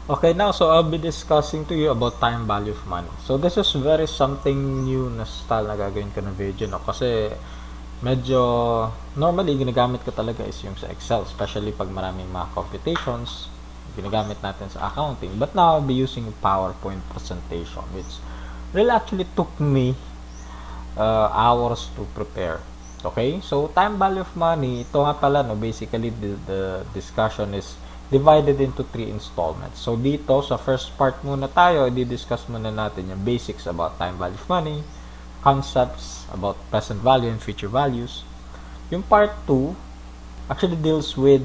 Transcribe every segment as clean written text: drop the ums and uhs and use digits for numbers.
Okay, now so I'll be discussing to you about time value of money. So this is very something new na style na gagawin ko ng video, no? Kasi medyo normally ginagamit ko talaga is yung sa Excel, especially pag maraming mga computations ginagamit natin sa accounting. But now I'll be using PowerPoint presentation, which really actually took me hours to prepare. Okay, so time value of money, ito nga pala, no, basically the discussion is divided into 3 installments. So dito sa first part muna tayo, i-discuss muna natin yung basics about time value of money, concepts about present value and future values. Yung part 2 actually deals with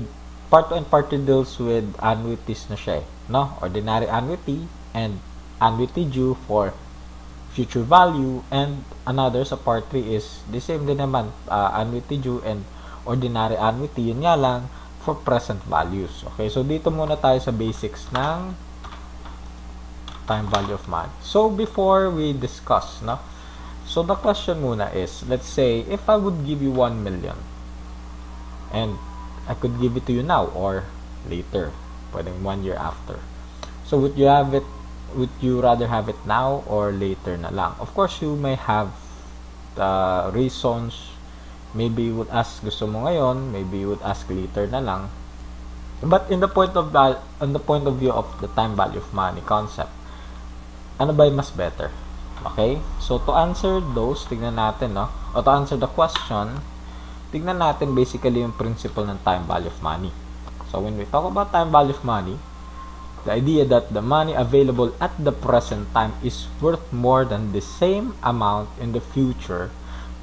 part 2 and part 2 deals with annuities na siya, no? Ordinary annuity and annuity due for future value, and another sa part 3 is the same din naman, annuity due and ordinary annuity, yun nga lang for present values. Okay, so dito muna tayo sa basics ng time value of money. So before we discuss, no, so the question muna is, let's say if I would give you 1 million and I could give it to you now or later, pwedeng 1 year after, so would you rather have it now or later na lang? Of course, you may have reasons. Maybe you would ask gusto mo ngayon, maybe you would ask later na lang. But in the point of view of the time value of money concept, ano ba yung mas better? Okay? So to answer those, tignan natin, no? O to answer the question, tignan natin basically yung principle ng time value of money. So when we talk about time value of money, the idea that the money available at the present time is worth more than the same amount in the future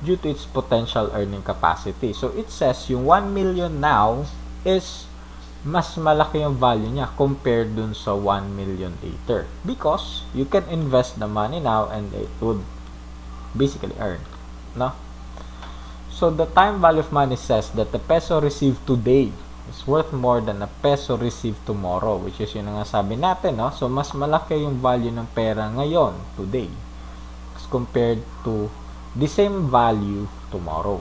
due to its potential earning capacity. So it says yung 1 million now is mas malaki yung value niya compared dun sa 1 million later, because you can invest the money now and it would basically earn, no? So the time value of money says that the peso received today is worth more than a peso received tomorrow, which is yun nga sabi natin, no? So mas malaki yung value ng pera ngayon, today, as compared to the same value tomorrow.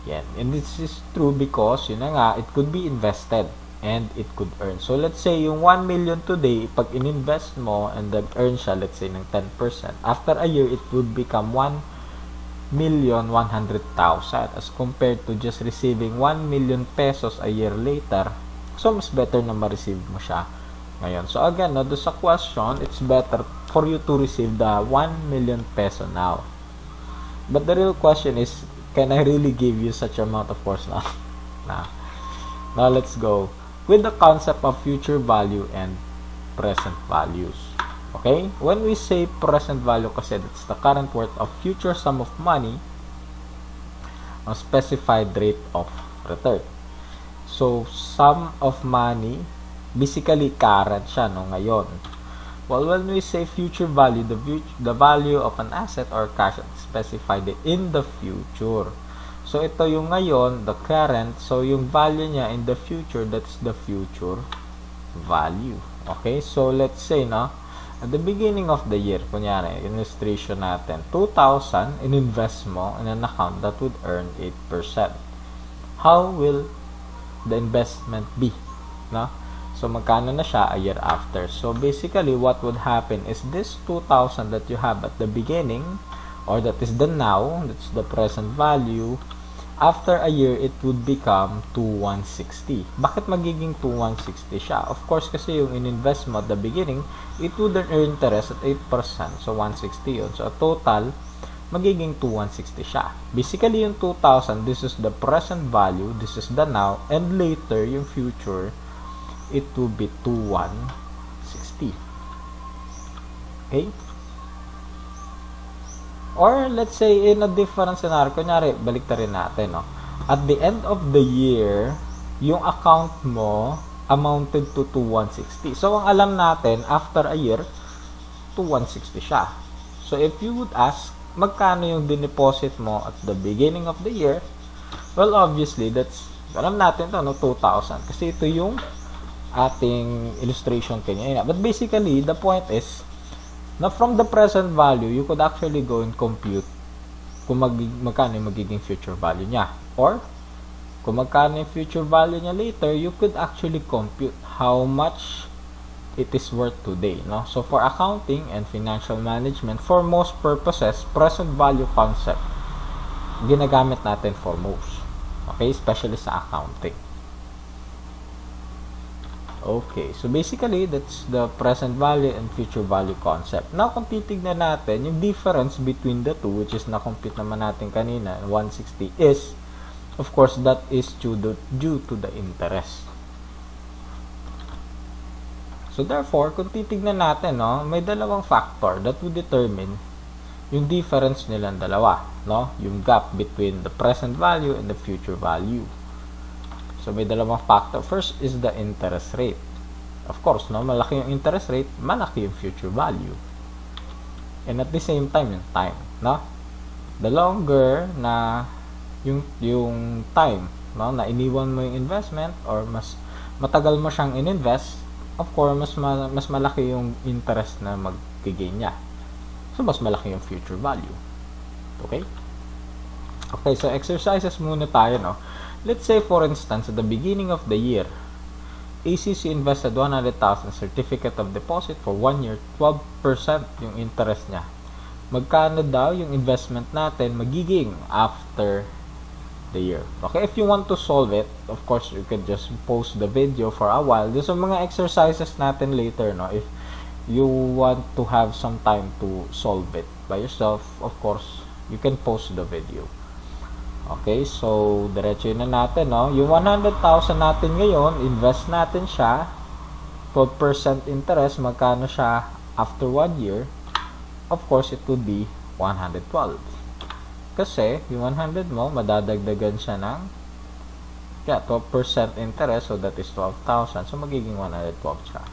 Yan. And this is true because yun nga, it could be invested and it could earn. So let's say yung 1 million today, pag ininvest mo and nag-earn siya, let's say ng 10%, after a year it would become 1,100,000 as compared to just receiving 1 million pesos a year later. So mas better na ma-receive mo siya ngayon. So again, no, do sa question, it's better for you to receive the 1 million peso now. But the real question is, can I really give you such amount of force now? Now let's go with the concept of future value and present values. Okay? When we say present value kasi, that's the current worth of future sum of money on specified rate of return. So, sum of money, basically current siya, no, ngayon. Well, when we say future value, the value of an asset or cash specified in the future. So, ito yung ngayon, the current. So, yung value niya in the future, that's the future value. Okay? So, let's say, no, at the beginning of the year, kunyari, illustration natin, 2,000 in-invest mo in an account that would earn 8%. How will the investment be? No? So, magkano na siya a year after? So, basically, what would happen is this 2,000 that you have at the beginning, or that is the now, that's the present value, after a year, it would become 2,160. Bakit magiging 2,160 siya? Of course, kasi yung in-invest mo at the beginning, it would earn interest at 8%. So, 160 yun. So, a total, magiging 2,160 siya. Basically, yung 2,000, this is the present value, this is the now, and later, yung future, it will be 2,160. Okay? Or, let's say, in a different scenario, kunyari, baliktarin natin, no? At the end of the year, yung account mo amounted to 2,160. So, ang alam natin, after a year, 2,160 siya. So, if you would ask, magkano yung dineposit mo at the beginning of the year? Well, obviously, that's, alam natin to, no? 2,000. Kasi ito yung ating illustration kanya. But basically, the point is, na from the present value, you could actually go and compute kung magkano yung magiging future value niya. Or, kung magkano yung future value niya later, you could actually compute how much it is worth today, no? So for accounting and financial management, for most purposes, present value concept ginagamit natin for most. Okay, especially sa accounting. Okay, so basically that's the present value and future value concept. Now kung titignan natin yung difference between the two, which is na-compute naman natin kanina, 160, is of course that is due to the interest. So therefore, kung titignan natin, no, may dalawang factor that would determine yung difference nilang dalawa, no? Yung gap between the present value and the future value. So may dalawang factor. First is the interest rate. Of course, no, malaki yung interest rate, malaki yung future value. And at the same time, yung time, no? The longer na yung time, no, na iniwan mo yung investment or mas matagal mo siyang ininvest, of course, mas malaki yung interest na mag-gain niya. So, mas malaki yung future value. Okay? Okay, so exercises muna tayo, no? Let's say, for instance, at the beginning of the year, ACC invested 100,000 certificate of deposit for 1 year, 12% yung interest niya. Magkano daw yung investment natin magiging after the year? Okay, if you want to solve it, of course, you can just pause the video for a while. There's some mga exercises natin later, no? If you want to have some time to solve it by yourself, of course, you can pause the video. Okay, so diretso na natin, no? Yung 100,000 natin ngayon, invest natin siya, 12% interest, magkano siya after 1 year? Of course, it would be 112. Kasi, yung 100 mo, madadagdagan siya ng 12% interest, so that is 12,000. So, magiging 112 siya.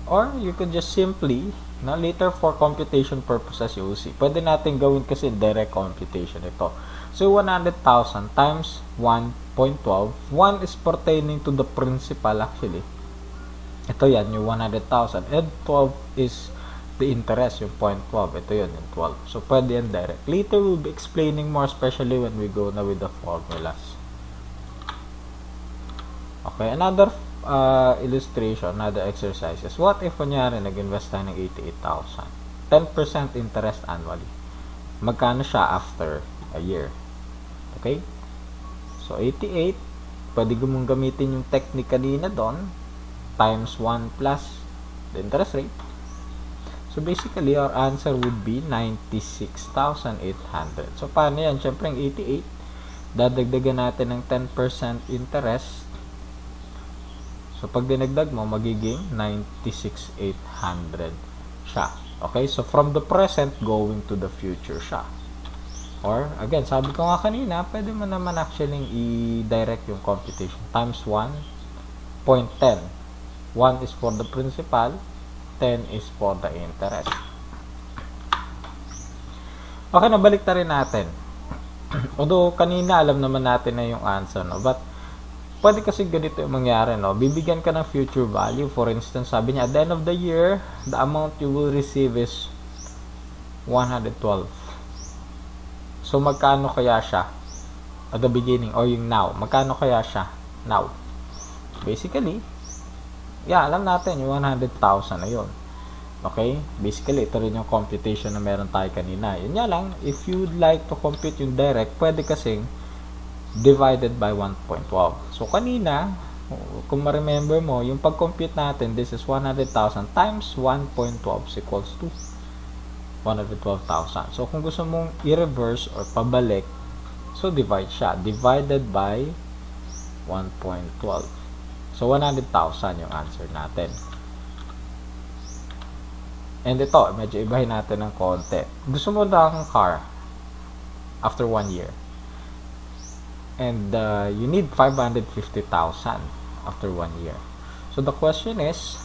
Or, you could just simply, na later for computation purposes, you will see. Pwede natin gawin kasi direct computation ito. So, 100,000 times 1.12. 1 is pertaining to the principal actually. Ito yan, yung 100,000. And 12 is the interest, yung 0.12. Ito yun, yung 12. So, pwede yan direct. Later, we'll be explaining more, especially when we go na with the formulas. Okay, another illustration, another exercises. What if, kunyari, nag-invest tayo ng 88,000? 10% interest annually. Magkano siya after a year? Okay? So, 88, pwede mong gamitin yung technique kanina doon, times 1 plus the interest rate. So, basically, our answer would be 96,800. So, paano yan? Siyempre, yung 88, dadagdagan natin ng 10% interest. So, pag dinagdag mo, magiging 96,800 siya. Okay? So, from the present, going to the future siya. Or, again, sabi ko nga kanina, pwede mo naman actually i-direct yung computation. Times 1.10. 1 is for the principal, 10 is for the interest. Okay, nabalik na rin natin. Although, kanina alam naman natin na yung answer, no? But, pwede kasi ganito yung mangyari, no? Bibigyan ka ng future value. For instance, sabi niya, at the end of the year, the amount you will receive is 112. So, magkano kaya siya? At the beginning, or yung now. Magkano kaya siya? Now. Basically, yeah, alam natin, yung 100,000 na yun. Okay? Basically, ito rin yung computation na meron tayo kanina. Yun nga lang, if you would like to compute yung direct, pwede kasing divided by 1.12. So, kanina, kung ma-remember mo, yung pag-compute natin, this is 100,000 times 1.12 equals to 112,000. So, kung gusto mong i-reverse or pabalik, so divide siya. Divided by 1.12. So, 100,000 yung answer natin. And ito, medyo ibahin natin ng konti. Gusto mo ng car after 1 year. And you need 550,000 after 1 year. So, the question is,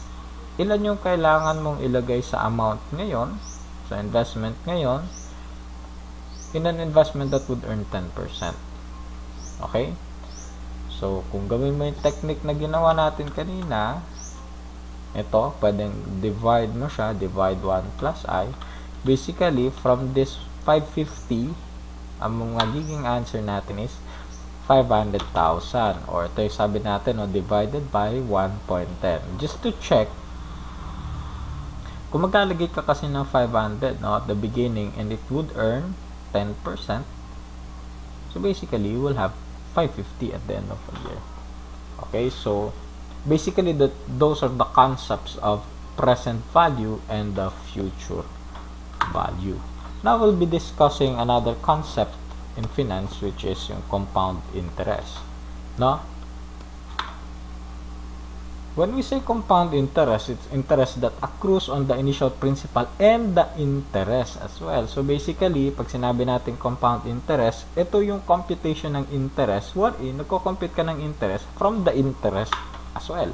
ilan yung kailangan mong ilagay sa amount ngayon, sa investment ngayon, in an investment that would earn 10%. Okay? So, kung gawin mo yung technique na ginawa natin kanina, ito, pwedeng divide mo siya, divide 1 plus I. Basically, from this 550, ang magiging answer natin is 500,000, or ito yung sabi natin, no, divided by 1.10. Just to check, kung maglalagay ka kasi ng 500, no, at the beginning, and it would earn 10%, so basically you will have 550 at the end of the year. Okay, so basically those are the concepts of present value and the future value. Now we'll be discussing another concept in finance, which is yung compound interest. No? When we say compound interest, it's interest that accrues on the initial principal and the interest as well. So basically, pag sinabi natin compound interest, ito yung computation ng interest wherein nagko-compute ka ng interest from the interest as well.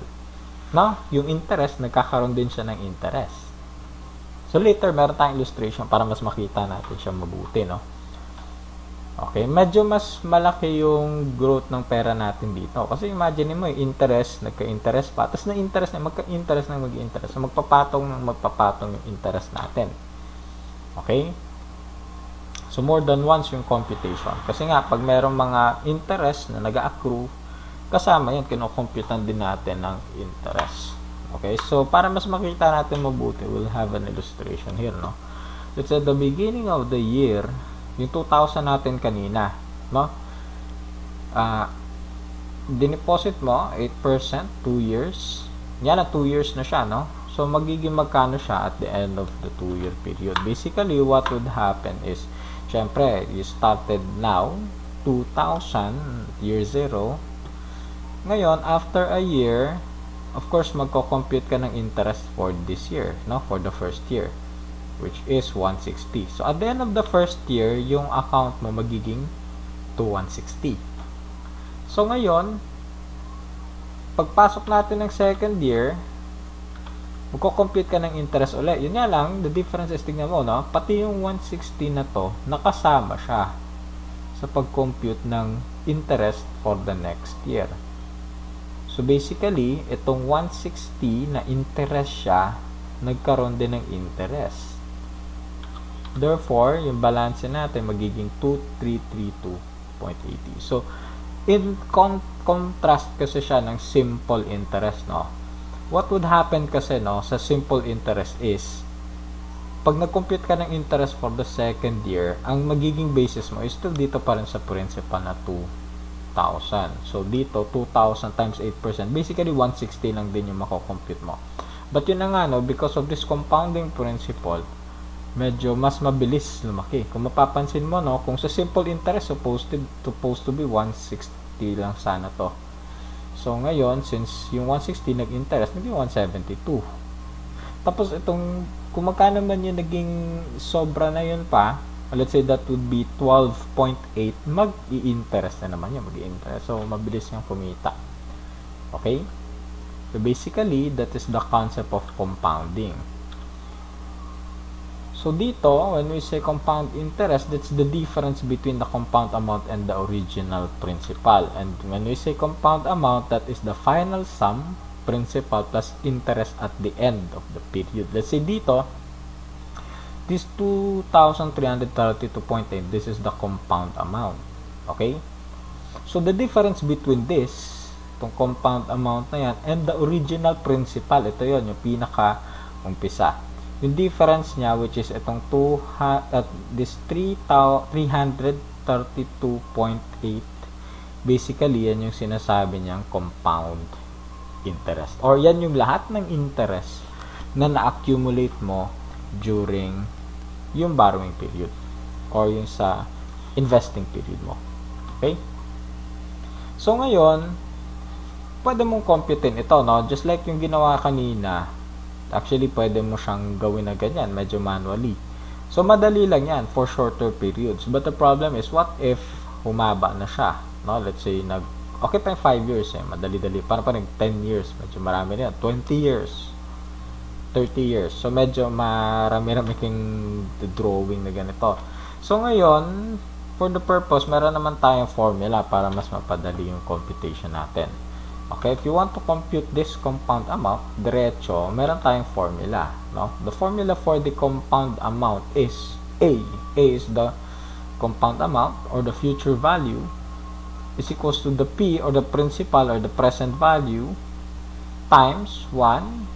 No? Yung interest, nagkakaroon din siya ng interest. So later, meron tayong illustration para mas makita natin siya mabuti, no? Okay, medyo mas malaki yung growth ng pera natin dito. Kasi imagine mo, yung interest, nagka-interest pa. Tapos na interest na, magka-interest na mag-interest. So magpapatong yung interest natin. Okay? So more than once yung computation. Kasi nga, pag merong mga interest na nag-accrue, kasama yan, kinocomputan din natin ng interest. Okay? So para mas makita natin mabuti, we'll have an illustration here, no? Let's say, at the beginning of the year, yung 2,000 natin kanina, no? Dineposit mo 8%, 2 years. Yan na 2 years na siya, no? So magiging magkano siya at the end of the 2-year period? Basically, what would happen is, syempre, you started now 2,000 year 0. Ngayon, after a year, of course, magko-compute ka ng interest for this year, no? For the first year, which is 160. So, at the end of the first year, yung account mo magiging 160. So, ngayon, pagpasok natin ng second year, magko-compute ka ng interest ulit. Yun nga lang, the difference is, tignan mo, no? Pati yung 160 na to, nakasama siya sa pag-compute ng interest for the next year. So, basically, itong 160 na interest siya, nagkaroon din ng interest. Therefore, yung balance natin magiging 2332.80. So, in contrast kasi siya ng simple interest, no? What would happen kasi, no, sa simple interest is, pag nag-compute ka ng interest for the second year, ang magiging basis mo is still dito pa rin sa principal na 2,000. So, dito, 2,000 times 8%. Basically, 160 lang din yung mako-compute mo. But yun na nga, no, because of this compounding principle, medyo mas mabilis lumaki. Kung mapapansin mo, no, kung sa simple interest, supposed to be 160 lang sana to. So, ngayon, since yung 160 nag-interest, naging 172. Tapos, itong, kung magkano man yung naging sobra na yun pa, let's say that would be 12.8, mag-i-interest na naman yun, mag-i-interest. So, mabilis yung kumita. Okay? So, basically, that is the concept of compounding. So, dito, when we say compound interest, that's the difference between the compound amount and the original principal. And when we say compound amount, that is the final sum, principal plus interest at the end of the period. Let's say dito, this 2,332.8, this is the compound amount. Okay? So, the difference between this, itong compound amount na yan, and the original principal, ito yon, yung pinaka-umpisa. Yung difference niya, which is itong this 332.8, basically, yan yung sinasabi niyang compound interest. Or yan yung lahat ng interest na na-accumulate mo during yung borrowing period or yung sa investing period mo. Okay? So, ngayon, pwede mong computein ito, no? Just like yung ginawa kanina. Actually, pwede mo siyang gawin na ganyan, medyo manually. So, madali lang yan for shorter periods. But the problem is, what if humaba na siya? No? Let's say, okay pa yung 5 years, madali-dali. Parang 10 years, medyo marami na yan. 20 years, 30 years. So, medyo marami-rami kang drawing na ganito. So, ngayon, for the purpose, meron naman tayong formula para mas mapadali yung computation natin. Okay, if you want to compute this compound amount, diretso, meron tayong formula, no? The formula for the compound amount is A. A is the compound amount or the future value is equals to the P or the principal or the present value times 1,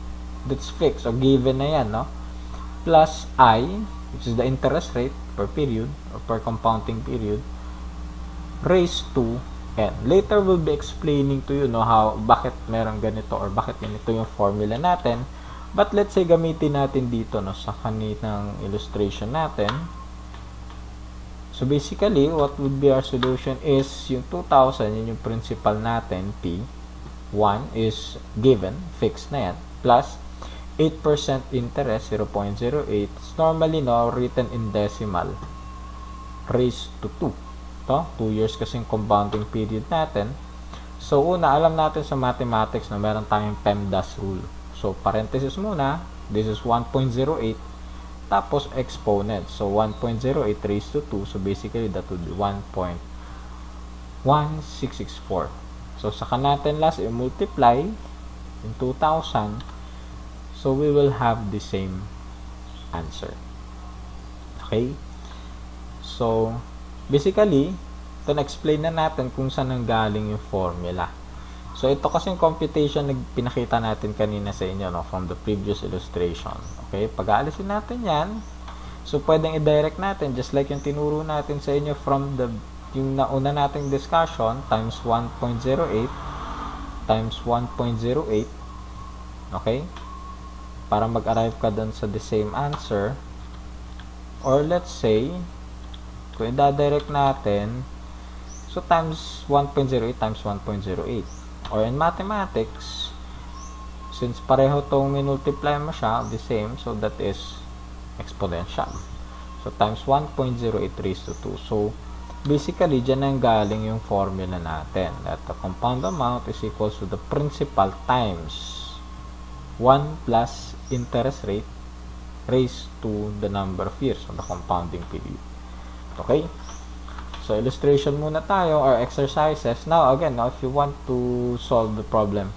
that's fixed or given na yan, no? Plus I, which is the interest rate per period or per compounding period, raised to n. Later we'll be explaining to you, no, how, bakit meron ganito or bakit ganito yung formula natin. But let's say gamitin natin dito, no, sa kaninang illustration natin. So basically, what would be our solution is yung 2,000, yun yung principal natin, P. 1 is given, fixed na yan, plus 8% interest, 0.08. It's normally, no, written in decimal, raised to 2. To, 2 years kasi yung compounding period natin. So, una, alam natin sa mathematics na meron tayong PEMDAS rule. So, parenthesis muna, this is 1.08, tapos exponent. So, 1.08 raised to 2. So, basically, that would be 1.1664. So, saka natin last, i-multiply in 2,000. So, we will have the same answer. Okay? So, basically, ito na-explain na natin kung saan nanggaling yung formula. So, ito kasi yung computation na pinakita natin kanina sa inyo, no, from the previous illustration. Okay? Pag-aalisin natin yan, so, pwedeng i-direct natin, just like yung tinuro natin sa inyo from the, yung nauna nating discussion, times 1.08, times 1.08, okay? Para mag-arrive ka dun sa the same answer. Or, let's say, kung i-direct natin, so times 1.08 times 1.08. Or in mathematics, since pareho itong minultiply mo siya, the same, so that is exponential. So times 1.08 raised to 2. So basically, dyan ang galing yung formula natin. That the compound amount is equals to the principal times 1 plus interest rate raised to the number of years on the compounding period. Okay? So, illustration muna tayo or exercises. Now, again, if you want to solve the problem,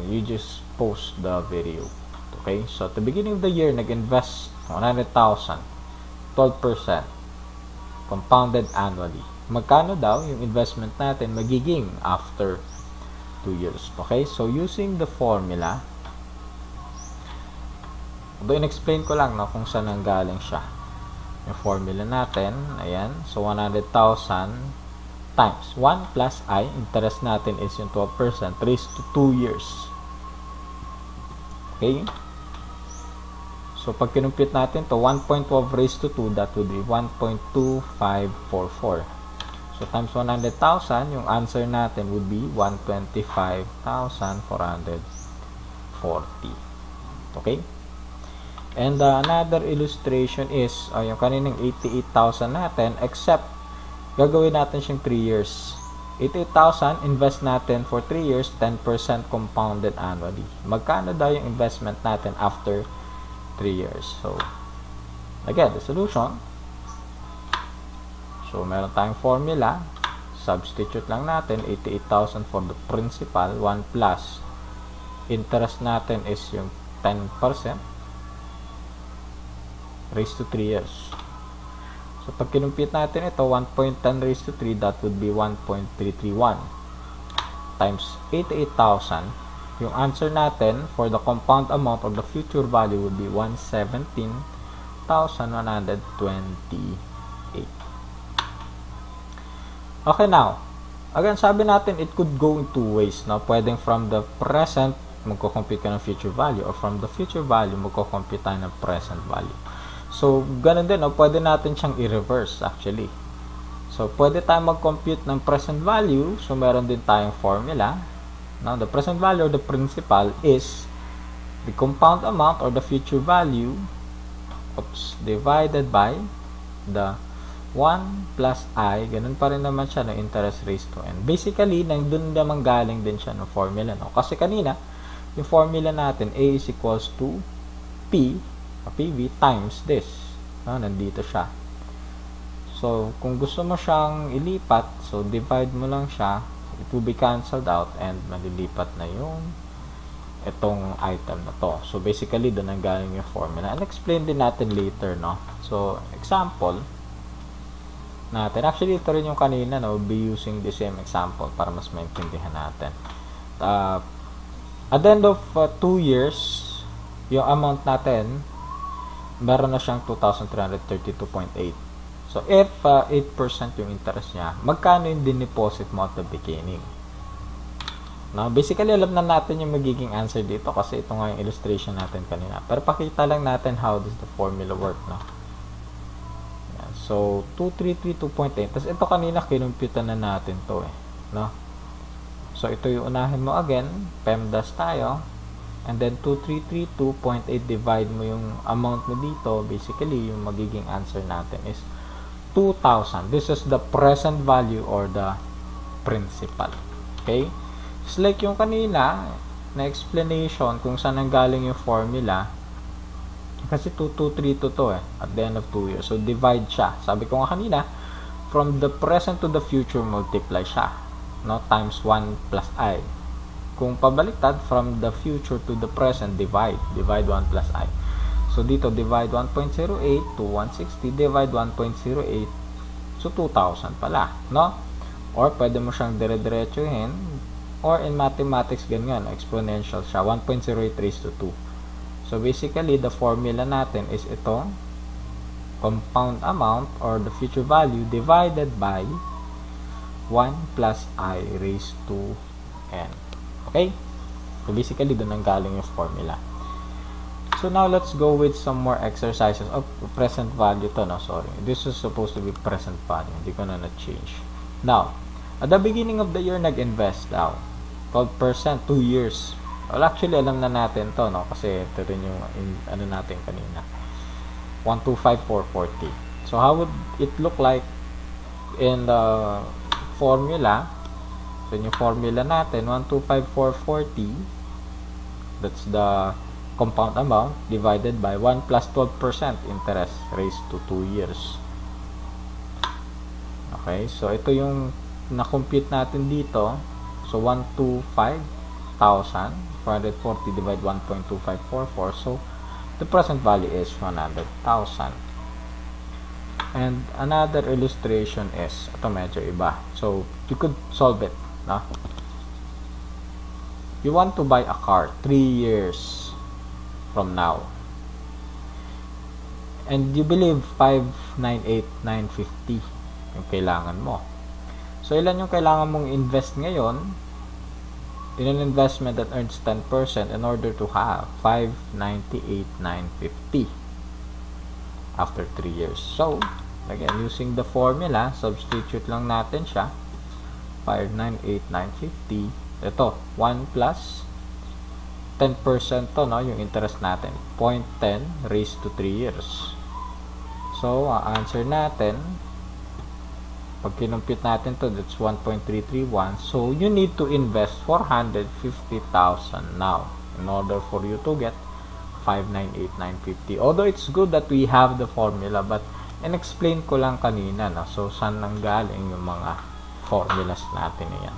you just pause the video. Okay? So, at the beginning of the year, nag-invest 100,000, 12%, compounded annually. Magkano daw yung investment natin magiging after 2 years? Okay? So, using the formula, in-explain ko lang, no, kung saan ang galing siya. Yung formula natin, ayan, so 100,000 times 1 plus I, interest natin is yung 12% raised to 2 years. Okay? So, pag kinumpute natin to 1.12 raised to 2, that would be 1.2544. So, times 100,000, yung answer natin would be 125,440. Okay? And another illustration is yung kaninang 88,000 natin, except gagawin natin siyang 3 years. 88,000, invest natin for 3 years, 10% compounded annually. Magkano daw yung investment natin after 3 years? So, again, the solution. So, meron tayong formula. Substitute lang natin, 88,000 for the principal, 1 plus. Interest natin is yung 10%. Raised to 3 years. So, pag kinumpit natin ito, 1.10 raised to 3, that would be 1.331 times 88,000. Yung answer natin for the compound amount of the future value would be 117,128. Okay, now, again, sabi natin, it could go in 2 ways. No? Pwedeng from the present, magko-compute ka ng future value, or from the future value, magko-compute tayo ng present value. So, ganun din, no? Pwede natin siyang i-reverse actually. So, pwede tayong mag-compute ng present value. So, meron din tayong formula. Now, the present value or the principal is the compound amount or the future value divided by the 1 plus I. Ganun pa rin naman siya, no? Interest raised to n. Basically, nandun naman galing din siya ng formula. No? Kasi kanina, yung formula natin, A is equals to P PV times this. No, nandito siya. So, kung gusto mo siyang ilipat, so divide mo lang siya, it will be cancelled out and malilipat na yung itong item na to. So, basically, doon ang galing yung formula. And explain din natin later, no? So, example, natin. Actually, ito rin yung kanina, no? We'll be using the same example para mas maintindihan natin. At the end of 2 years, yung amount natin, meron na siyang 2,332.8. So, if 8% yung interest niya, magkano yung din-deposit mo at the beginning? No, basically, alam na natin yung magiging answer dito kasi ito nga yung illustration natin kanina. Pero pakita lang natin how does the formula work, no? Yan. So, 2,332.8. Tapos ito kanina, kinumputan na natin to eh, no? So, ito yung unahin mo again. PEMDAS tayo. And then, 2,332.8 divide mo yung amount mo dito. Basically, yung magiging answer natin is 2,000. This is the present value or the principal. Okay? It's like yung kanina na explanation kung saan ang galing yung formula. Kasi 2,232 to eh. At the end of 2 years. So, divide siya. Sabi ko nga kanina, from the present to the future, multiply siya. No, times 1 plus I. Kung pabaliktad, from the future to the present, divide 1 plus I. So dito, divide 1.08 to 160, divide 1.08, so 2,000 pala, no? Or pwede mo siyang dire-diretsuhin, or in mathematics, ganyan, exponential siya, 1.08 raised to 2. So basically, the formula natin is itong compound amount or the future value divided by 1 plus I raised to n. Okay? So, basically, doon ang galing yung formula. So, now, let's go with some more exercises. Oh, present value to, no? Sorry. This is supposed to be present value. Hindi ko na na-change. Now, at the beginning of the year, nag-invest daw. 12%, 2 years. Well, actually, alam na natin to, no? Kasi ito rin yung, ano natin kanina. 125,440. So, how would it look like in the formula? So, yung formula natin, 125,440, that's the compound amount divided by 1 plus 12% interest raised to 2 years. Okay, so ito yung na-compute natin dito. So, 125,440 divide 1.2544. So, the present value is 100,000. And another illustration is, ito medyo iba. So, you could solve it. No? You want to buy a car 3 years from now. And you believe 598,950 yung kailangan mo. So, ilan yung kailangan mong invest ngayon in an investment that earns 10% in order to have 598,950 after 3 years. So, again, using the formula, substitute lang natin siya. 598,950. Ito, 1 plus 10% to, no? Yung interest natin. 0.10 raised to 3 years. So, ang answer natin, pag kinumpute natin to, that's 1.331. So, you need to invest 450,000 now in order for you to get 598,950. Although it's good that we have the formula, but in-explain ko lang kanina, no? So, saan nang galing yung mga formulas natin na yan.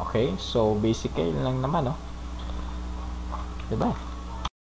Okay? So, basically lang naman, no? Diba?